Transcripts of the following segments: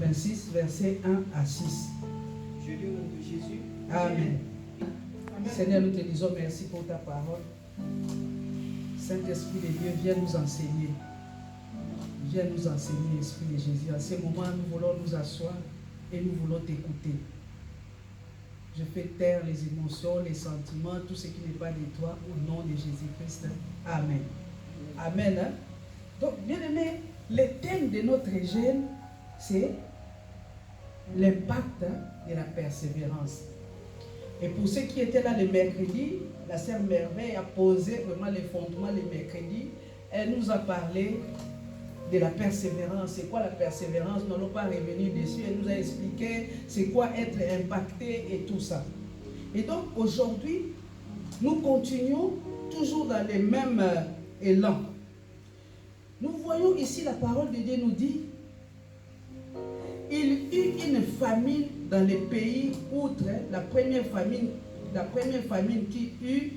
86, versets 1 à 6. Je lis au nom de Jésus. Amen. Amen. Seigneur, nous te disons merci pour ta parole. Saint-Esprit de Dieu, viens nous enseigner. Viens nous enseigner, Esprit de Jésus. En ce moment, nous voulons nous asseoir et nous voulons t'écouter. Je fais taire les émotions, les sentiments, tout ce qui n'est pas de toi, au nom de Jésus-Christ. Amen. Amen. Hein? Donc, bien aimé, le thème de notre jeûne, c'est l'impact de la persévérance. Et pour ceux qui étaient là le mercredi, la sœur Merveille a posé vraiment les fondements le mercredi. Elle nous a parlé de la persévérance. C'est quoi la persévérance? Nous n'allons pas revenir dessus. Elle nous a expliqué c'est quoi être impacté et tout ça. Et donc aujourd'hui, nous continuons toujours dans les mêmes élans. Nous voyons ici la parole de Dieu nous dit il eut une famine dans les pays outre la première famine qui eut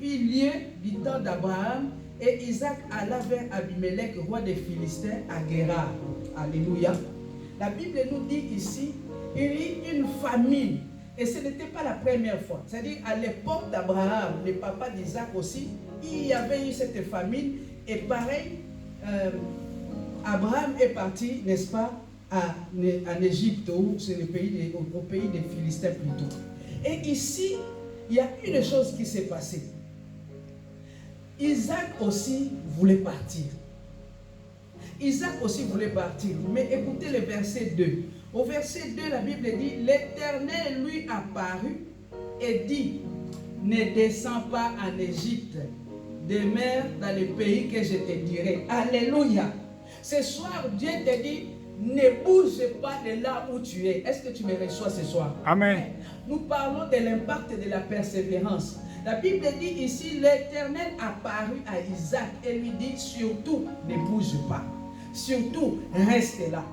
lieu du temps d'Abraham, et Isaac alla vers Abimelech, roi des Philistins, à Guérar. Alléluia. La Bible nous dit ici, il y eut une famine. Et ce n'était pas la première fois. C'est-à-dire, à l'époque d'Abraham, le papa d'Isaac aussi, il y avait eu cette famine. Et pareil, Abraham est parti, n'est-ce pas, en Égypte, ou c'est au pays des Philistins plutôt. Et ici, il y a une chose qui s'est passée. Isaac aussi voulait partir. Isaac aussi voulait partir. Mais écoutez le verset 2. Au verset 2, la Bible dit, l'Éternel lui apparut et dit, ne descends pas en Égypte, demeure dans le pays que je te dirai. Alléluia. Ce soir, Dieu te dit, ne bouge pas de là où tu es. Est-ce que tu me reçois ce soir? Amen. Nous parlons de l'impact de la persévérance. La Bible dit ici, l'Éternel apparut à Isaac et lui dit, surtout, ne bouge pas. Surtout, reste là.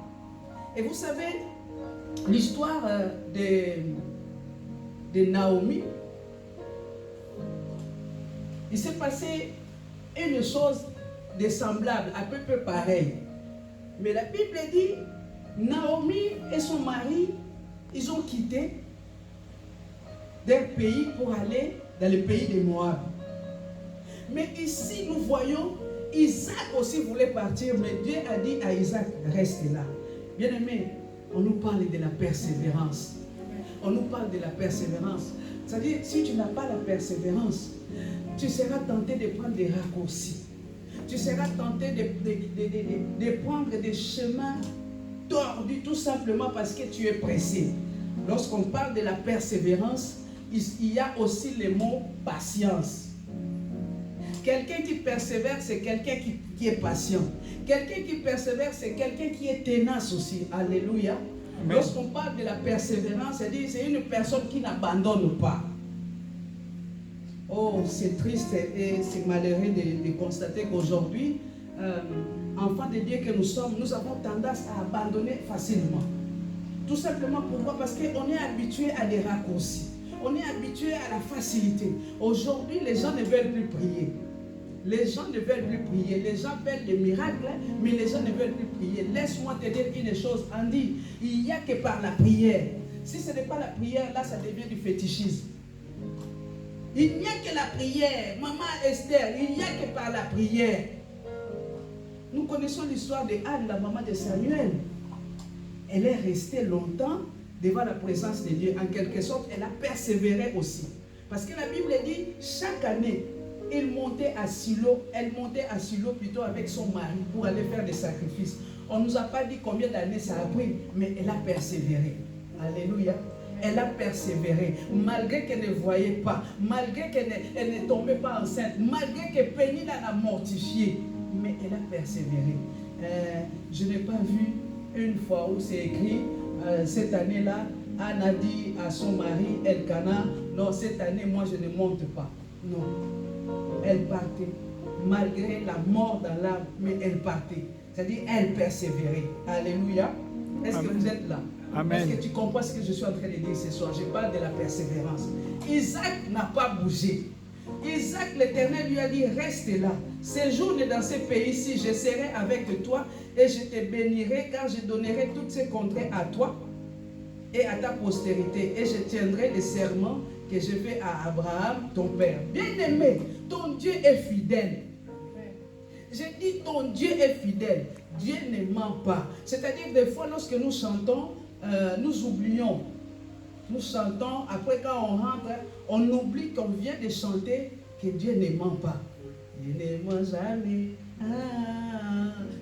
Et vous savez, l'histoire de Naomi, il s'est passé une chose de semblable, à peu près pareil. Mais la Bible dit, Naomi et son mari, ils ont quitté leur pays pour aller dans le pays de Moab. Mais ici, nous voyons, Isaac aussi voulait partir, mais Dieu a dit à Isaac, reste là. Bien aimé, on nous parle de la persévérance. On nous parle de la persévérance. C'est-à-dire, si tu n'as pas la persévérance, tu seras tenté de prendre des raccourcis. Tu seras tenté de prendre des chemins tordus tout simplement parce que tu es pressé. Lorsqu'on parle de la persévérance, il y a aussi le mot patience. Quelqu'un qui persévère, c'est quelqu'un qui est patient. Quelqu'un qui persévère, c'est quelqu'un qui est tenace aussi. Alléluia. Lorsqu'on parle de la persévérance, c'est une personne qui n'abandonne pas. Oh, c'est triste et c'est malheureux de constater qu'aujourd'hui, enfants de Dieu que nous sommes, nous avons tendance à abandonner facilement. Tout simplement pourquoi? Parce qu'on est habitué à des raccourcis. On est habitué à la facilité. Aujourd'hui, les gens ne veulent plus prier. Les gens ne veulent plus prier. Les gens veulent des miracles, mais les gens ne veulent plus prier. Laisse-moi te dire une chose, Andy. Il n'y a que par la prière. Si ce n'est pas la prière, là, ça devient du fétichisme. Il n'y a que la prière. Maman Esther, il n'y a que par la prière. Nous connaissons l'histoire de Anne, la maman de Samuel. Elle est restée longtemps devant la présence de Dieu. En quelque sorte, elle a persévéré aussi. Parce que la Bible dit, chaque année, elle montait à Silo plutôt avec son mari pour aller faire des sacrifices. On ne nous a pas dit combien d'années ça a pris, mais elle a persévéré. Alléluia. Elle a persévéré, malgré qu'elle ne voyait pas, malgré qu'elle ne tombait pas enceinte, malgré que Pénina l'a mortifiée, mais elle a persévéré. Je n'ai pas vu une fois où c'est écrit, cette année-là, Anne a dit à son mari, Elkana, non, cette année, moi, je ne monte pas. Non. Elle partait, malgré la mort dans l'âme, mais elle partait. C'est-à-dire, elle persévérait. Alléluia. Est-ce que vous êtes là? Amen. Est-ce que tu comprends ce que je suis en train de dire ce soir? Je parle de la persévérance. Isaac n'a pas bougé. Isaac, l'Éternel lui a dit, reste là. Séjourne dans ce pays-ci, je serai avec toi et je te bénirai car je donnerai toutes ces contrées à toi et à ta postérité. Et je tiendrai les serments que je fais à Abraham, ton père. Bien-aimé, ton Dieu est fidèle. J'ai dit, ton Dieu est fidèle. Dieu ne ment pas. C'est-à-dire, des fois, lorsque nous chantons, nous oublions. Nous chantons, après quand on rentre, on oublie qu'on vient de chanter que Dieu ne ment pas. Dieu ne ment jamais.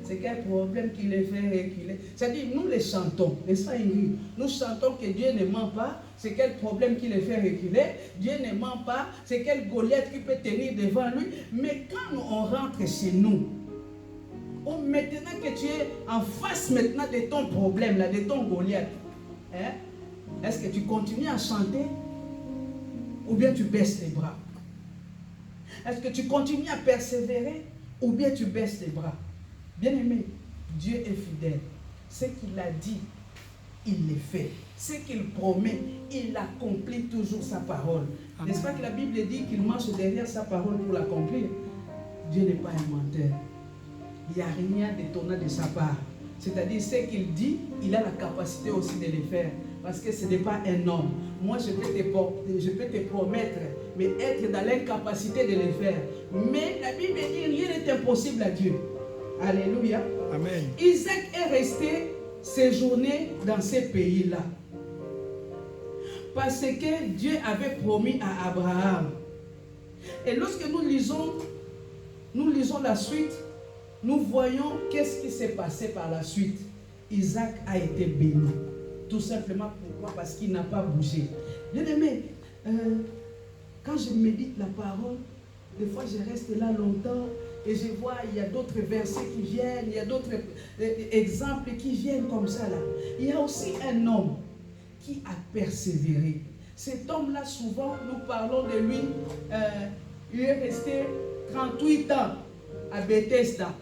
C'est quel problème qui les fait reculer. C'est-à-dire, nous les chantons, n'est-ce pas Ingrid? Nous chantons que Dieu ne ment pas. C'est quel problème qui les fait reculer. Dieu ne ment pas. C'est quel Goliath qui peut tenir devant lui. Mais quand on rentre chez nous, maintenant que tu es en face maintenant de ton problème, là, de ton Goliath, hein, est-ce que tu continues à chanter ou bien tu baisses les bras? Est-ce que tu continues à persévérer ou bien tu baisses les bras? Bien-aimé, Dieu est fidèle. Ce qu'il a dit, il le fait. Ce qu'il promet, il accomplit toujours sa parole. N'est-ce pas que la Bible dit qu'il marche derrière sa parole pour l'accomplir? Dieu n'est pas un menteur. Il n'y a rien d'étonnant de sa part. C'est-à-dire, ce qu'il dit, il a la capacité aussi de le faire. Parce que ce n'est pas un homme. Moi, je peux te promettre, mais être dans l'incapacité de le faire. Mais la Bible dit, rien n'est impossible à Dieu. Alléluia. Amen. Isaac est resté séjourner dans ces pays-là. Parce que Dieu avait promis à Abraham. Et lorsque nous lisons la suite, nous voyons qu'est-ce qui s'est passé par la suite. Isaac a été béni. Tout simplement pourquoi? Parce qu'il n'a pas bougé. Bien aimé, quand je médite la parole, des fois je reste là longtemps et je vois, il y a d'autres versets qui viennent, il y a d'autres exemples qui viennent comme ça là. Il y a aussi un homme qui a persévéré. Cet homme-là, souvent, nous parlons de lui, il est resté 38 ans à Bethesda.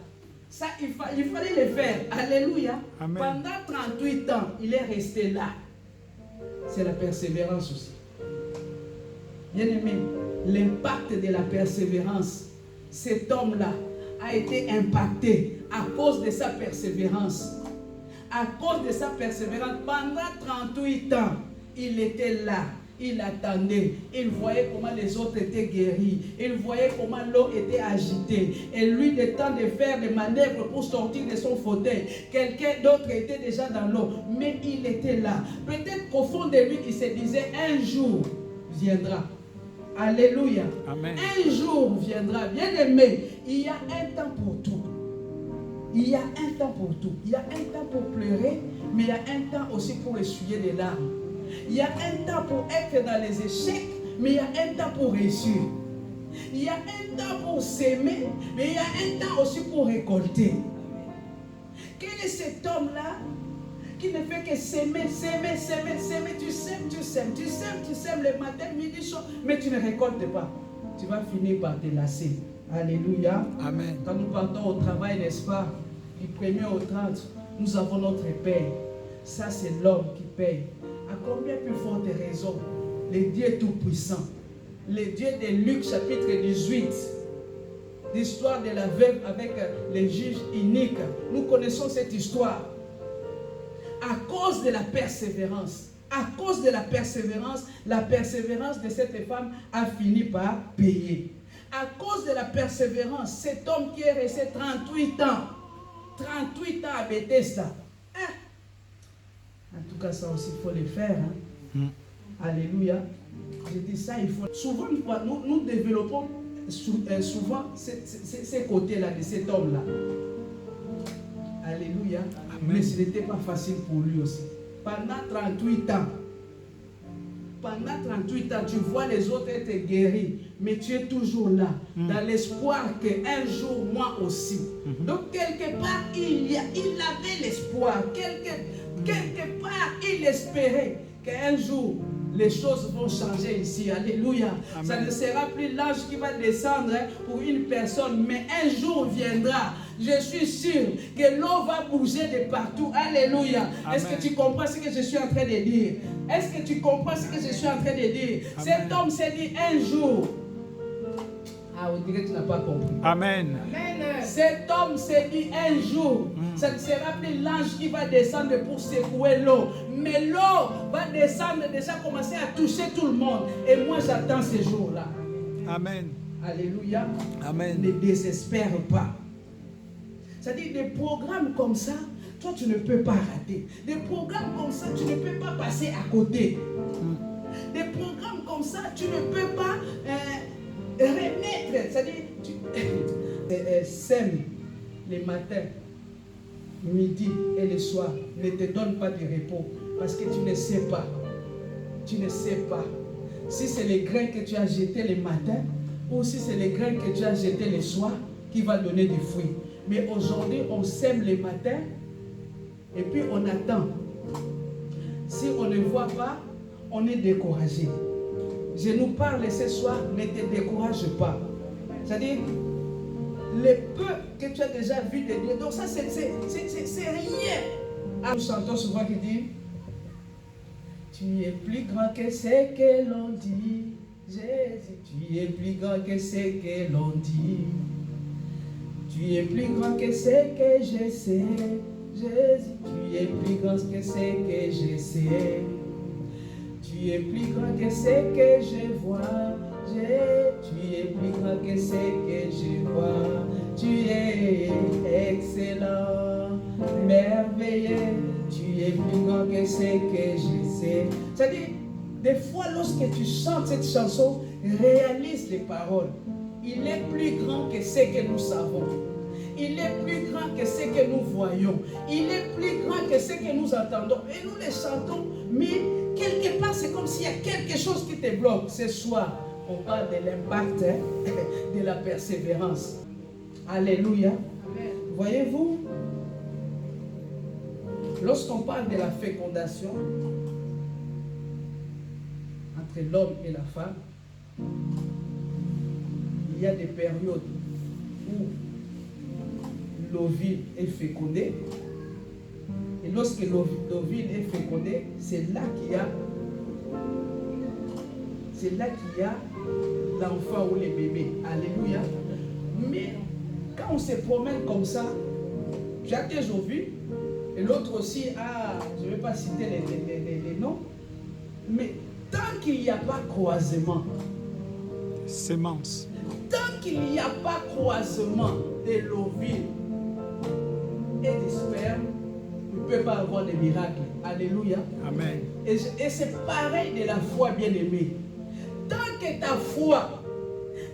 Ça, il fallait le faire. Alléluia. Amen. Pendant 38 ans, il est resté là. C'est la persévérance aussi. Bien-aimé, l'impact de la persévérance, cet homme-là a été impacté à cause de sa persévérance. À cause de sa persévérance, pendant 38 ans, il était là. Il attendait, il voyait comment les autres étaient guéris, il voyait comment l'eau était agitée. Et lui, le temps de faire des manœuvres pour sortir de son fauteuil, quelqu'un d'autre était déjà dans l'eau, mais il était là. Peut-être qu'au fond de lui, il se disait, un jour viendra. Alléluia. Amen. Un jour viendra. Bien aimé, il y a un temps pour tout. Il y a un temps pour tout. Il y a un temps pour pleurer, mais il y a un temps aussi pour essuyer des larmes. Il y a un temps pour être dans les échecs, mais il y a un temps pour réussir. Il y a un temps pour s'aimer, mais il y a un temps aussi pour récolter. Quel est cet homme-là qui ne fait que s'aimer, s'aimer, s'aimer, s'aimer? Tu sèmes, tu sèmes, tu sèmes, tu sèmes le matin, midi, soir, mais tu ne récoltes pas. Tu vas finir par te lasser. Alléluia. Amen. Quand nous partons au travail, n'est-ce pas, du 1er au 30, nous avons notre paye. Ça, c'est l'homme qui paye. À combien plus forte raison, le Dieu Tout-Puissant, le Dieu de Luc chapitre 18, l'histoire de la veuve avec les juges iniques. Nous connaissons cette histoire. À cause de la persévérance, la persévérance de cette femme a fini par payer. À cause de la persévérance, cet homme qui est resté 38 ans à Bethesda. En tout cas, ça aussi, il faut le faire. Hein? Alléluia. Je dis ça, il faut. Souvent, nous développons souvent ces côtés-là de cet homme-là. Alléluia. Amen. Mais ce n'était pas facile pour lui aussi. Pendant 38 ans, tu vois les autres être guéris, mais tu es toujours là, dans l'espoir qu'un jour, moi aussi. Donc, quelque part, il avait l'espoir. Quelque part, il espérait qu'un jour, les choses vont changer ici. Alléluia. Amen. Ça ne sera plus l'ange qui va descendre pour une personne, mais un jour viendra. Je suis sûr que l'eau va bouger de partout. Alléluia. Amen. Est-ce que tu comprends ce que je suis en train de dire? Est-ce que tu comprends ce que je suis en train de dire? Amen. Cet homme s'est dit un jour, Ah, on dirait que tu n'as pas compris. Amen. Amen. Cet homme s'est dit un jour, ça ne sera plus l'ange qui va descendre pour secouer l'eau. Mais l'eau va descendre, déjà commencer à toucher tout le monde. Et moi, j'attends ce jour-là. Amen. Alléluia. Amen. Ne désespère pas. C'est-à-dire des programmes comme ça, toi, tu ne peux pas rater. Des programmes comme ça, tu ne peux pas passer à côté. Des programmes comme ça, tu ne peux pas remettre. C'est-à-dire, tu sème les matins, midi et le soir. Ne te donne pas de repos parce que tu ne sais pas. Tu ne sais pas si c'est les grains que tu as jetés le matin ou si c'est les grains que tu as jetés le soir qui va donner des fruits. Mais aujourd'hui, on sème le matin et puis on attend. Si on ne voit pas, on est découragé. Je nous parle ce soir, ne te décourage pas. C'est-à-dire, le peu que tu as déjà vu de Dieu, donc ça c'est rien. Nous chantons souvent qui dit, tu es plus grand que ce que l'on dit, Jésus, tu es plus grand que ce que l'on dit. Tu es plus grand que ce que je sais, Jésus, tu es plus grand que ce que je sais. Tu es plus grand que ce que je vois, tu es plus grand que ce que je vois. Tu es excellent, merveilleux, tu es plus grand que ce que je sais. C'est-à-dire, des fois, lorsque tu chantes cette chanson, réalise les paroles. Il est plus grand que ce que nous savons. Il est plus grand que ce que nous voyons. Il est plus grand que ce que nous entendons. Et nous les chantons, mais quelque part, c'est comme s'il y a quelque chose qui te bloque. Ce soir, on parle de l'impact de la persévérance. Alléluia. Voyez-vous, lorsqu'on parle de la fécondation entre l'homme et la femme, il y a des périodes où l'ovule est fécondé. Et lorsque l'ovule est fécondé, c'est là qu'il y a l'enfant ou le bébé. Alléluia. Mais quand on se promène comme ça, j'ai déjà vu, et l'autre aussi, je ne vais pas citer les noms, mais tant qu'il n'y a pas croisement, Sémence. tant qu'il n'y a pas croisement de l'ovule et du sperme, il ne peut pas avoir de miracles. Alléluia. Amen. Et c'est pareil de la foi, bien-aimée. Tant que ta foi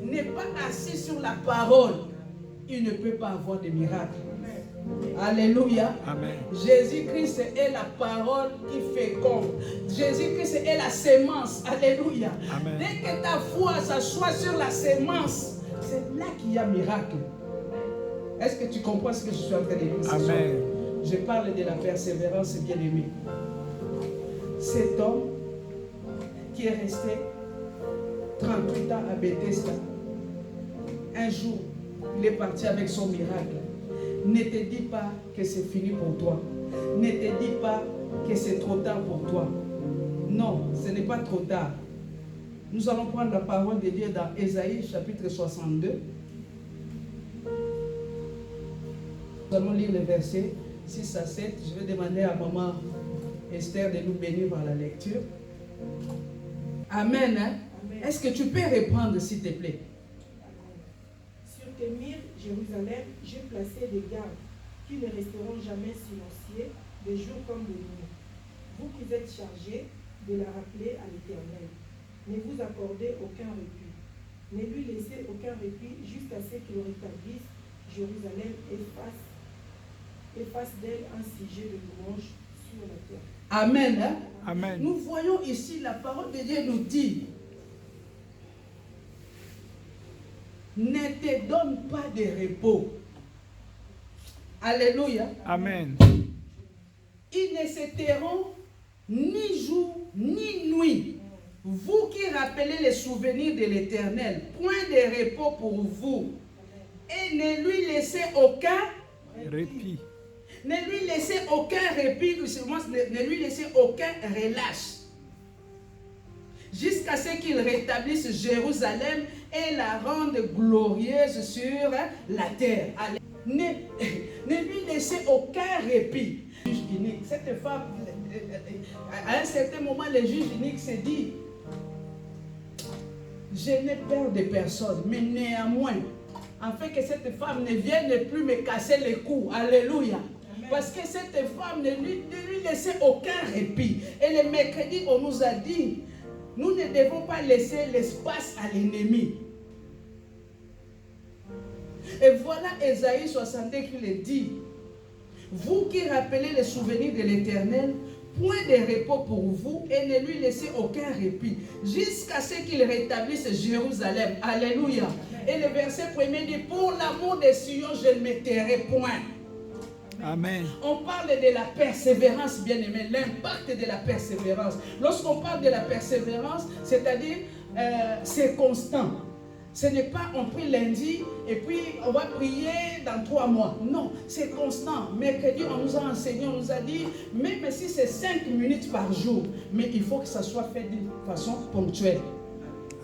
n'est pas assise sur la parole, il ne peut pas avoir de miracles. Alléluia. Amen. Jésus-Christ est la parole qui féconde. Jésus-Christ est la sémence. Alléluia. Amen. Dès que ta foi s'assoit sur la sémence, c'est là qu'il y a miracle. Est-ce que tu comprends ce que je suis en train de dire? Amen. Je parle de la persévérance, bien-aimé. Cet homme qui est resté 38 ans à Bethesda, un jour, il est parti avec son miracle. Ne te dis pas que c'est fini pour toi. Ne te dis pas que c'est trop tard pour toi. Non, ce n'est pas trop tard. Nous allons prendre la parole de Dieu dans Ésaïe chapitre 62. Nous allons lire les versets 6 à 7. Je vais demander à maman Esther de nous bénir par la lecture. Amen. Hein? Amen. Est-ce que tu peux reprendre, s'il te plaît? Sur tes murs, Jérusalem, j'ai placé des gardes qui ne resteront jamais silencieux de jour comme de nuit. Vous qui êtes chargés de la rappeler à l'Éternel, ne vous accordez aucun répit. Ne lui laissez aucun répit jusqu'à ce qu'il rétablisse Jérusalem et fasse d'elle un sujet de louange sur la terre. Amen. Hein? Amen. Nous voyons ici la parole de Dieu nous dit: ne te donne pas de repos. Alléluia. Amen. Ils ne se tairont ni jour ni nuit. Vous qui rappelez les souvenirs de l'Éternel, point de repos pour vous. Et ne lui laissez aucun Répit. Ne lui laissez aucun répit, ne lui laissez aucun relâche. jusqu'à ce qu'il rétablisse Jérusalem et la rende glorieuse sur la terre. Ne lui laissez aucun répit. Juge unique. Cette femme, à un certain moment, le juge unique s'est dit, je n'ai peur de personne, mais néanmoins, afin que cette femme ne vienne plus me casser les coups. Alléluia. Amen. Parce que cette femme ne lui laissait aucun répit. Et le mercredi, on nous a dit, nous ne devons pas laisser l'espace à l'ennemi. Et voilà Ésaïe 62 qui le dit. Vous qui rappelez les souvenirs de l'Éternel, point de repos pour vous et ne lui laissez aucun répit, jusqu'à ce qu'il rétablisse Jérusalem. Alléluia. Et le verset 1er dit, pour l'amour de Sion, je ne me tairai point. Amen. On parle de la persévérance, bien-aimé, l'impact de la persévérance. Lorsqu'on parle de la persévérance, c'est-à-dire c'est constant. Ce n'est pas on prie lundi et puis on va prier dans 3 mois. Non, c'est constant. Mercredi, on nous a enseigné, on nous a dit, même si c'est 5 minutes par jour, mais il faut que ça soit fait d'une façon ponctuelle.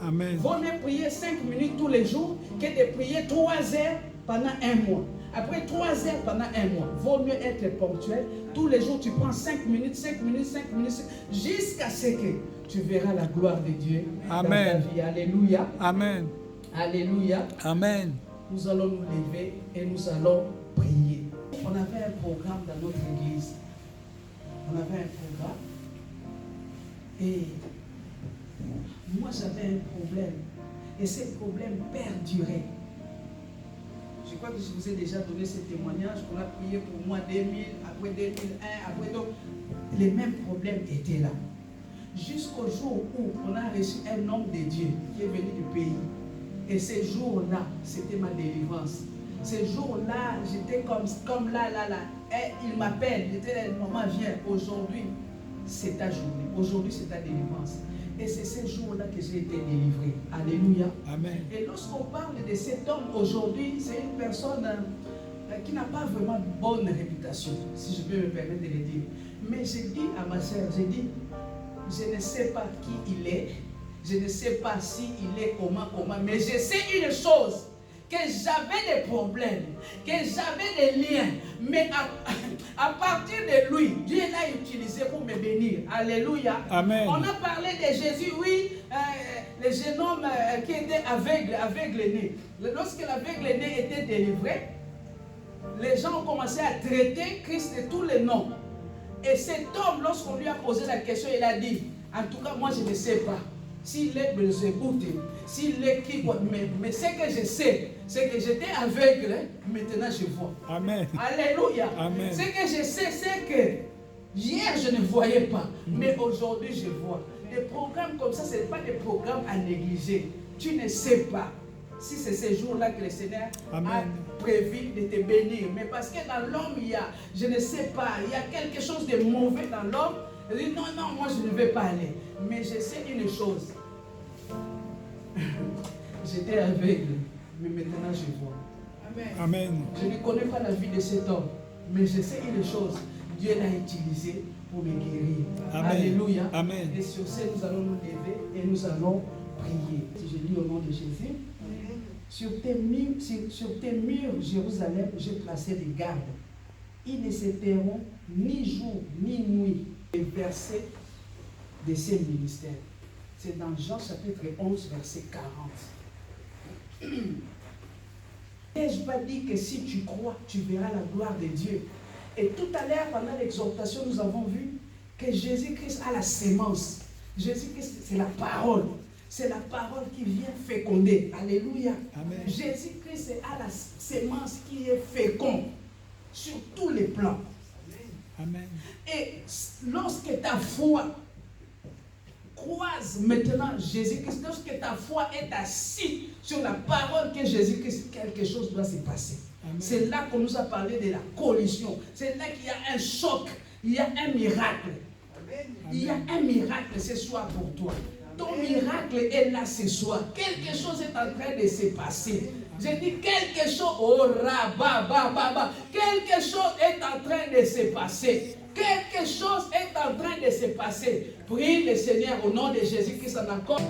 Amen. Vaut mieux prier 5 minutes tous les jours que de prier 3 heures pendant 1 mois. Après 3 heures pendant 1 mois, vaut mieux être ponctuel. Tous les jours, tu prends 5 minutes, 5 minutes, 5 minutes, jusqu'à ce que tu verras la gloire de Dieu. Amen. Dans ta vie. Alléluia. Amen. Alléluia. Amen. Nous allons nous lever et nous allons prier. On avait un programme dans notre église. On avait un programme. Et moi, j'avais un problème. Et ce problème perdurait. Je crois que je vous ai déjà donné ce témoignage. On a prié pour moi 2000, après 2001, après donc. Les mêmes problèmes étaient là. Jusqu'au jour où on a reçu un homme de Dieu qui est venu du pays. Et ce jour-là, c'était ma délivrance. Ce jour-là, j'étais comme là. Et il m'appelle, il dit, maman, viens, aujourd'hui, c'est ta journée. Aujourd'hui, c'est ta délivrance. Et c'est ce jour-là que j'ai été délivré. Alléluia. Amen. Et lorsqu'on parle de cet homme aujourd'hui, c'est une personne qui n'a pas vraiment de bonne réputation, si je peux me permettre de le dire. Mais j'ai dit à ma soeur, j'ai dit, je ne sais pas qui il est. Je ne sais pas s'il est comment, mais je sais une chose, que j'avais des problèmes, que j'avais des liens, mais à partir de lui, Dieu l'a utilisé pour me bénir. Alléluia. Amen. On a parlé de Jésus, oui, le jeune homme qui était aveugle-né. Lorsque l'aveugle-né était délivré, les gens ont commencé à traiter Christ de tous les noms. Et cet homme, lorsqu'on lui a posé la question, il a dit, en tout cas, moi je ne sais pas. S'il est Belzébuth, s'il est qui, mais ce que je sais, c'est que j'étais aveugle, maintenant je vois. Amen. Alléluia. Amen. Ce que je sais, c'est que hier je ne voyais pas, mais aujourd'hui je vois. Des programmes comme ça, ce n'est pas des programmes à négliger. Tu ne sais pas si c'est ce jour-là que le Seigneur a prévu de te bénir. Mais parce que dans l'homme, il y a, je ne sais pas, il y a quelque chose de mauvais dans l'homme. Il dit non, moi je ne vais pas aller. Mais je sais une chose. J'étais aveugle, mais maintenant je vois. Amen. Amen. Je ne connais pas la vie de cet homme, mais je sais une chose. Dieu l'a utilisé pour me guérir. Amen. Alléluia. Amen. Et sur ce, nous allons nous lever et nous allons prier. Si je lis au nom de Jésus. Sur tes murs, Jérusalem, j'ai placé des gardes. Ils ne se tairont ni jour ni nuit. Les versets de ces ministères. C'est dans Jean chapitre 11, verset 40. N'ai-je pas dit que si tu crois, tu verras la gloire de Dieu? Et tout à l'heure, pendant l'exhortation, nous avons vu que Jésus-Christ a la sémence. Jésus-Christ, c'est la parole. C'est la parole qui vient féconder. Alléluia. Amen. Jésus-Christ a la sémence qui est féconde sur tous les plans. Amen. Et lorsque ta foi croise maintenant Jésus-Christ, lorsque ta foi est assise sur la parole que Jésus-Christ, quelque chose doit se passer. C'est là qu'on nous a parlé de la collision. C'est là qu'il y a un choc, il y a un miracle. Amen. Il y a un miracle ce soir pour toi. Ton miracle est là ce soir. Quelque chose est en train de se passer. Je dis quelque chose, oh rabba, quelque chose est en train de se passer. quelque chose est en train de se passer. Prie le Seigneur au nom de Jésus-Christ en accord.